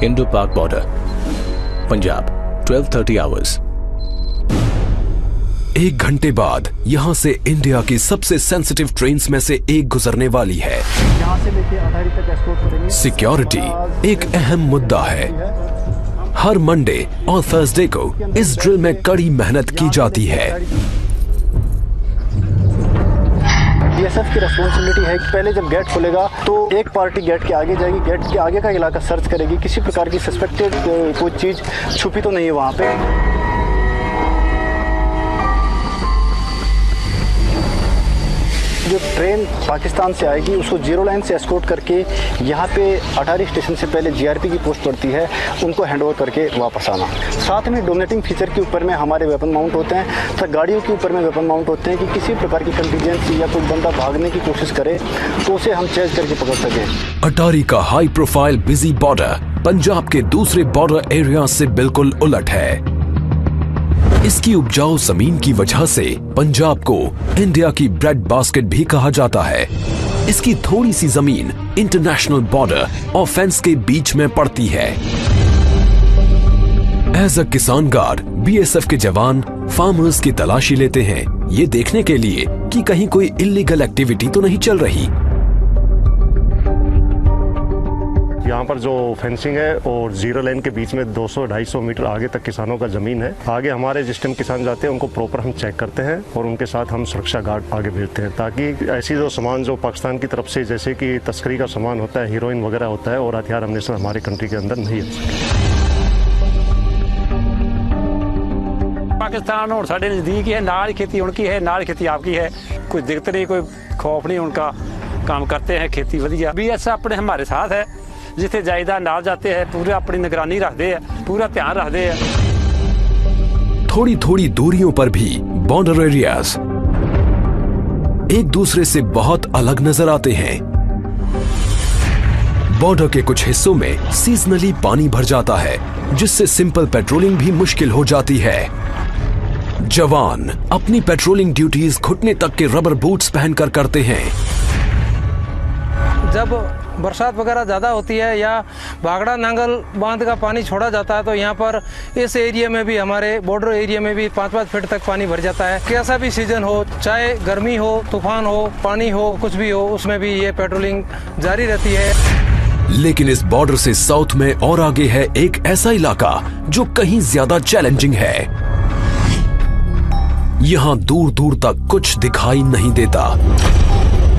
Indo-Pak border, Punjab, 12:30 hours. 1 घंटे बाद यहाँ से इंडिया की सबसे सेंसिटिव ट्रेन्स में से एक गुजरने वाली है। यहाँ से लेके अटारी तक एस्कॉर्ट करेंगे। सिक्योरिटी एक अहम मुद्दा है। हर मंडे और थर्सडे को इस ड्रिल में कड़ी मेहनत की जाती है। बीएसएफ की रिस्पॉन्सिबिलिटी है कि पहले जब गेट खुलेगा तो एक पार्टी गेट के आगे जाएगी, गेट के आगे का इलाका सर्च करेगी, किसी प्रकार की सस्पेक्टेड कोई चीज छुपी तो नहीं है वहाँ पे। जो ट्रेन पाकिस्तान से आएगी उसको जीरो लाइन से एस्कॉर्ट करके यहाँ पे अटारी स्टेशन से पहले जीआरपी की पोस्ट पड़ती है, उनको हैंडओवर करके वापस आना। साथ में डोमिनेटिंग फीचर के ऊपर में हमारे वेपन माउंट होते हैं तथा गाड़ियों के ऊपर में वेपन माउंट होते हैं कि किसी प्रकार की कंटीजेंसी या कोई बंदा भागने की कोशिश करे तो उसे हम चेज करके पकड़ सकें। अटारी का high profile busy border Punjab के दूसरे बॉर्डर एरिया से बिल्कुल उलट है। इसकी उपजाऊ जमीन की वजह से पंजाब को इंडिया की ब्रेड बास्केट भी कहा जाता है। इसकी थोड़ी सी जमीन इंटरनेशनल बॉर्डर और फेंस के बीच में पड़ती है। एज अ किसान गार्ड बीएसएफ के जवान फार्मर्स की तलाशी लेते हैं, ये देखने के लिए कि कहीं कोई इलीगल एक्टिविटी तो नहीं चल रही। यहाँ पर जो फेंसिंग है और जीरो लाइन के बीच में 200-250 मीटर आगे तक किसानों का जमीन है। आगे हमारे जिस टाइम किसान जाते हैं उनको प्रॉपर हम चेक करते हैं और उनके साथ हम सुरक्षा गार्ड आगे भेजते हैं ताकि ऐसी जो सामान जो पाकिस्तान की तरफ से जैसे कि तस्करी का सामान होता है, हीरोइन वगैरह होता है और हथियार हमने हमारे कंट्री के अंदर नहीं आ सके। पाकिस्तान और साढ़े नज़दीक ही है, नाल खेती उनकी है, नाल खेती आपकी है, कोई दिक्कत नहीं, कोई खौफ नहीं, उनका काम करते हैं, खेती वधिया। बीएसएफ अपने हमारे साथ है, जिथे जायदा नाल जाते हैं पूरा अपनी निगरानी रखते हैं, पूरा ध्यान रखते हैं। थोड़ी थोड़ी दूरियों पर भी बॉर्डर एरियाज एक दूसरे से बहुत अलग नजर आते हैं। बॉर्डर के कुछ हिस्सों में सीजनली पानी भर जाता है, जिससे सिंपल पेट्रोलिंग भी मुश्किल हो जाती है। जवान अपनी पेट्रोलिंग ड्यूटीज घुटने तक के रबर बूट्स पहनकर करते हैं। जब बरसात वगैरह ज़्यादा होती है या भागड़ा नांगल बांध का पानी छोड़ा जाता है तो यहाँ पर इस एरिया में भी, हमारे बॉर्डर एरिया में भी 5-5 फीट तक पानी भर जाता है। कैसा भी सीजन हो, चाहे गर्मी हो, तूफान हो, पानी हो, कुछ भी हो, उसमें भी ये पेट्रोलिंग जारी रहती है। लेकिन इस बॉर्डर से साउथ में और आगे है एक ऐसा इलाका जो कहीं ज्यादा चैलेंजिंग है। यहाँ दूर दूर तक कुछ दिखाई नहीं देता,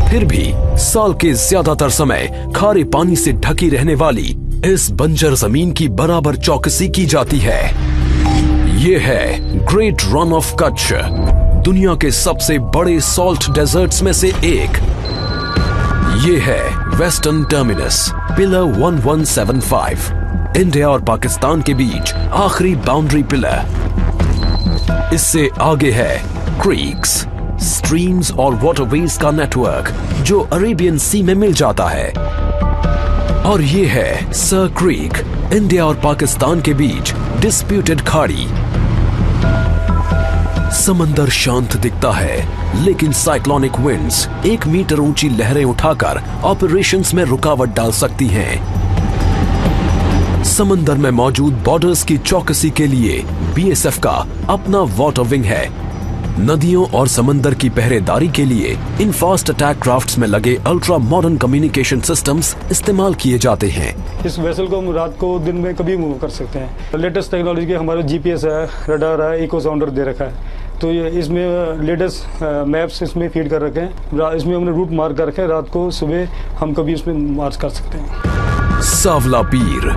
फिर भी साल के ज्यादातर समय खारे पानी से ढकी रहने वाली इस बंजर जमीन की बराबर चौकसी की जाती है। ये है ग्रेट रन ऑफ कच्छ, दुनिया के सबसे बड़े सॉल्ट डेजर्ट्स में से एक। ये है वेस्टर्न टर्मिनस पिलर 1175, इंडिया और पाकिस्तान के बीच आखिरी बाउंड्री पिलर। इससे आगे है क्रीक्स, स्ट्रीम्स और वाटरवेज का नेटवर्क जो अरेबियन सी में मिल जाता है। और ये है सर क्रीक, इंडिया और पाकिस्तान के बीच डिस्प्यूटेड खाड़ी। समंदर शांत दिखता है, लेकिन साइक्लोनिक विंड्स 1 मीटर ऊंची लहरें उठाकर ऑपरेशंस में रुकावट डाल सकती हैं। समंदर में मौजूद बॉर्डर्स की चौकसी के लिए बीएसएफ का अपना वाटर विंग है। नदियों और समंदर की पहरेदारी के लिए इन फास्ट अटैक क्राफ्ट्स में लगे अल्ट्रा मॉडर्न कम्युनिकेशन सिस्टम्स इस्तेमाल किए जाते हैं। इस वेसल को हम रात को दिन में कभी मूव कर सकते हैं। लेटेस्ट टेक्नोलॉजी के हमारे जीपीएस है, रडार है, इको साउंडर दे रखा है, तो ये इसमें लेटेस्ट मैप्स इसमें फीड कर रखे हैं। इसमें हमने रूट मार्क कर रखे हैं, रात को सुबह हम कभी इसमें मार्च कर सकते हैं। सावला पीर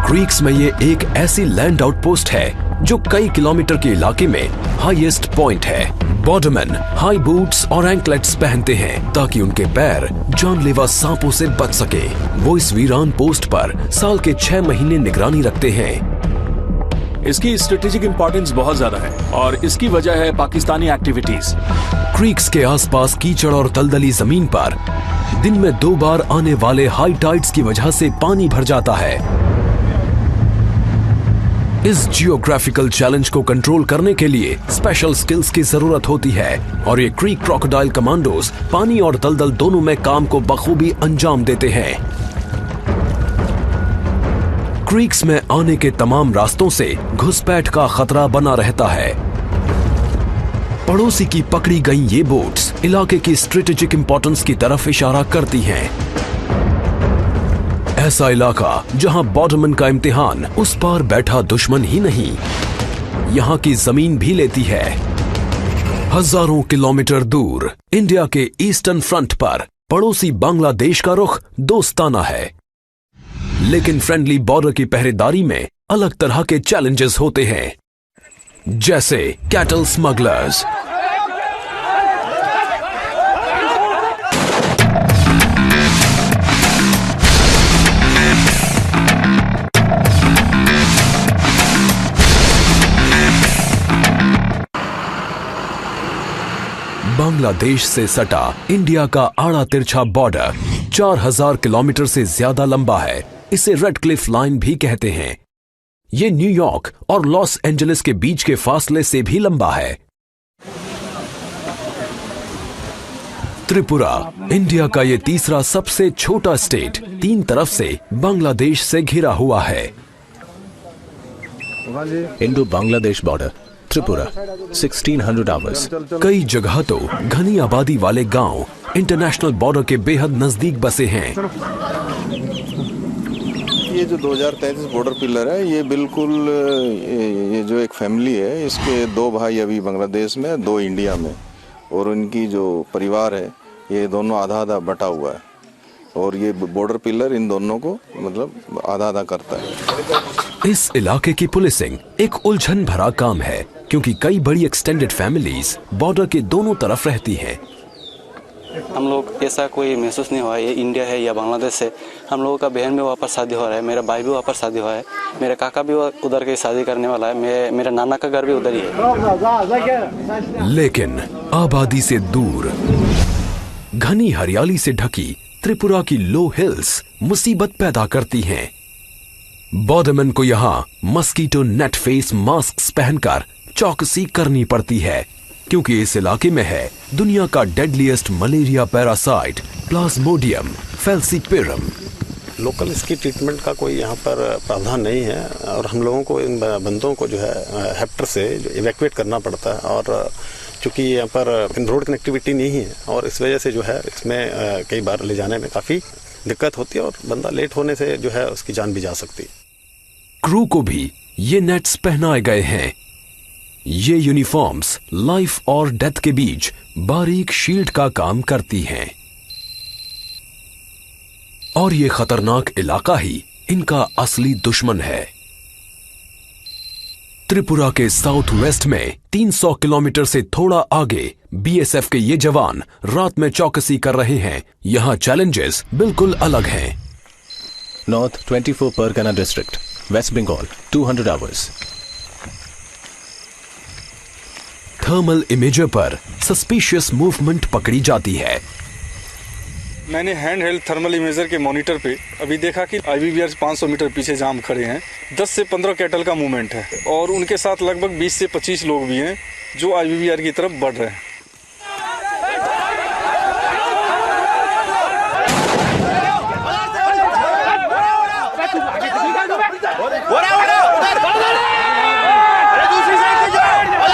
क्रीक्स में ये एक ऐसी लैंड आउटपोस्ट है जो कई किलोमीटर के इलाके में हाईएस्ट पॉइंट है। बॉर्डरमैन हाई बूट्स और एंकलेट्स पहनते हैं ताकि उनके पैर जानलेवा सांपों से बच सके। वो इस वीरान पोस्ट पर साल के 6 महीने निगरानी रखते हैं। इसकी स्ट्रेटेजिक इंपॉर्टेंस बहुत ज्यादा है और इसकी वजह है पाकिस्तानी एक्टिविटीज। क्रीक्स के आसपास कीचड़ और दलदली जमीन पर दिन में 2 बार आने वाले हाई टाइड्स की वजह से पानी भर जाता है। इस जियोग्राफिकल चैलेंज को कंट्रोल करने के लिए स्पेशल स्किल्स की जरूरत होती है और ये क्रीक क्रोकोडाइल कमांडोज पानी और दलदल दोनों में काम को बखूबी अंजाम देते हैं। क्रीक्स में आने के तमाम रास्तों से घुसपैठ का खतरा बना रहता है। पड़ोसी की पकड़ी गई ये बोट्स इलाके की स्ट्रेटेजिक इंपॉर्टेंस की तरफ इशारा करती हैं। ऐसा इलाका जहां बॉर्डरमैन का इम्तिहान उस पार बैठा दुश्मन ही नहीं, यहां की जमीन भी लेती है। हजारों किलोमीटर दूर इंडिया के ईस्टर्न फ्रंट पर पड़ोसी बांग्लादेश का रुख दोस्ताना है, लेकिन फ्रेंडली बॉर्डर की पहरेदारी में अलग तरह के चैलेंजेस होते हैं, जैसे कैटल स्मगलर्स, बांग्लादेश से सटा इंडिया का आड़ा तिरछा बॉर्डर 4000 किलोमीटर से ज्यादा लंबा है। इसे रेड क्लिफ लाइन भी कहते हैं। ये न्यूयॉर्क और लॉस एंजलिस के बीच के फासले से भी लंबा है। त्रिपुरा इंडिया का ये तीसरा सबसे छोटा स्टेट 3 तरफ से बांग्लादेश से घिरा हुआ है। Indo Bangladesh border, Tripura, 1600 hours. कई जगह तो घनी आबादी वाले गांव इंटरनेशनल बॉर्डर के बेहद नजदीक बसे हैं। ये जो 2033 बॉर्डर पिलर है, ये बिल्कुल ये जो एक फैमिली है, इसके 2 भाई अभी बांग्लादेश में, 2 इंडिया में, और उनकी जो परिवार है ये दोनों आधा आधा बटा हुआ है, और ये बॉर्डर पिलर इन दोनों को मतलब आधा आधा करता है। इस इलाके की पुलिसिंग एक उलझन भरा काम है, क्योंकि कई बड़ी एक्सटेंडेड फैमिलीज बॉर्डर के दोनों तरफ रहती हैं। हम लोग ऐसा कोई महसूस नहीं हुआ ये इंडिया है या बांग्लादेश है। हम लोगों का बहन भी वहाँ पर शादी हो रहा है, मेरा भाई भी वहाँ पर शादी हुआ है, मेरा काका भी उधर की शादी करने वाला है, मेरा नाना का घर भी उधर ही है। लेकिन आबादी से दूर घनी हरियाली से ढकी त्रिपुरा की लो हिल्स मुसीबत पैदा करती हैं। बॉर्डरमैन को यहाँ मस्कीटो नेट फेस मास्क पहनकर चौकसी करनी पड़ती है, क्योंकि इस इलाके में है दुनिया का deadliest malaria parasite plasmodium falciparum. Local इसकी ट्रीटमेंट का कोई यहाँ पर प्रावधान नहीं है, और हम लोगों को इन बंदों को जो है हेप्टर से इवैक्यूएट करना पड़ता है, और चूँकि यहाँ पर रोड कनेक्टिविटी नहीं है, और इस वजह से जो है इसमें कई बार ले जाने में काफ़ी दिक्कत होती है, और बंदा लेट होने से जो है उसकी जान भी जा सकती है। क्रू को भी ये नेट्स पहनाए गए हैं। ये यूनिफॉर्म्स लाइफ और डेथ के बीच बारीक शील्ड का काम करती हैं, और ये खतरनाक इलाका ही इनका असली दुश्मन है। त्रिपुरा के साउथ वेस्ट में 300 किलोमीटर से थोड़ा आगे बीएसएफ के ये जवान रात में चौकसी कर रहे हैं। यहाँ चैलेंजेस बिल्कुल अलग हैं। North 24 Pargana district, West Bengal, 200 hours. Thermal imager पर सस्पिशियस मूवमेंट पकड़ी जाती है। मैंने हैंड हेल्ड थर्मल इमेजर के मॉनिटर पे अभी देखा कि आईवीवीआर 500 मीटर पीछे जाम खड़े हैं। 10 से 15 कैटल का मूवमेंट है, और उनके साथ लगभग 20 से 25 लोग भी हैं जो आईवीवीआर की तरफ बढ़ रहे हैं।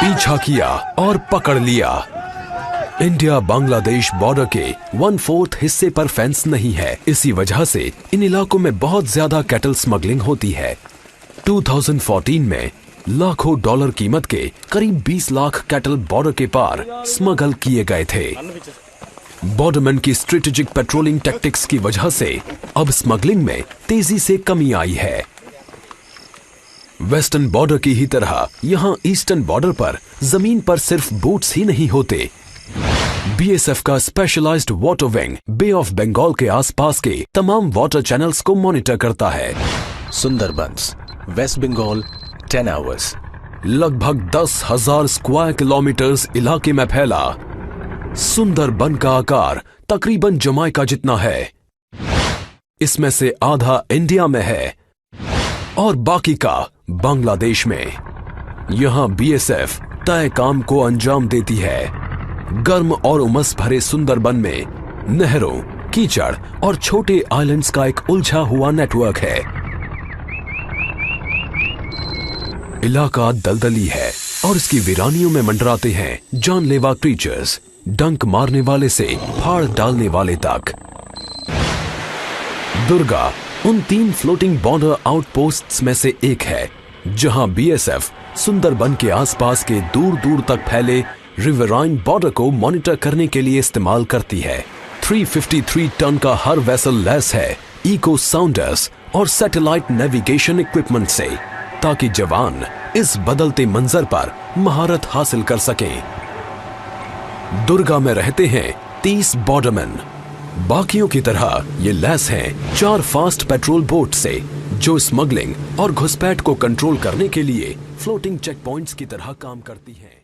पीछा किया और पकड़ लिया। इंडिया बांग्लादेश बॉर्डर के 1/4 हिस्से पर फेंस नहीं है। इसी वजह से इन इलाकों में बहुत ज्यादा कैटल स्मगलिंग होती है। 2014 में लाखों डॉलर कीमत के करीब 20 लाख कैटल बॉर्डर के पार स्मगल किए गए थे। बॉर्डरमैन की स्ट्रेटेजिक पेट्रोलिंग टैक्टिक्स की वजह से अब स्मगलिंग में तेजी से कमी आई है। वेस्टर्न बॉर्डर की ही तरह यहां ईस्टर्न बॉर्डर पर जमीन पर सिर्फ बोट्स ही नहीं होते। बीएसएफ का specialized water wing Bay of Bengal के आसपास के तमाम वाटर चैनल्स को मॉनिटर करता है। Sundarbans, West Bengal, 10 hours. लगभग 10,000 स्क्वायर किलोमीटर्स इलाके में फैला सुंदरबन का आकार तकरीबन जमाइका जितना है। इसमें से आधा इंडिया में है और बाकी का बांग्लादेश में। यहां बीएसएफ तय काम को अंजाम देती है। गर्म और उमस भरे सुंदरबन में नहरों, कीचड़ और छोटे आइलैंड्स का एक उलझा हुआ नेटवर्क है। इलाका दलदली है और इसकी वीरानियों में मंडराते हैं जानलेवा क्रीचर्स, डंक मारने वाले से फाड़ डालने वाले तक। दुर्गा उन 3 फ्लोटिंग बॉर्डर आउटपोस्ट्स में से एक है जहां बीएसएफ सुंदरबन के आसपास के दूर दूर तक फैले रिवराइन बॉर्डर को मॉनिटर करने के लिए इस्तेमाल करती है। 353 टन का हर वेसल लैस है इको साउंडर्स और सैटेलाइट नेविगेशन इक्विपमेंट से, ताकि जवान इस बदलते मंजर पर महारत हासिल कर सकें। दुर्गा में रहते हैं 30 बॉर्डरमैन। बाकियों की तरह ये लैस हैं 4 फास्ट पेट्रोल बोट से, जो स्मगलिंग और घुसपैठ को कंट्रोल करने के लिए फ्लोटिंग चेक पॉइंट्स की तरह काम करती हैं।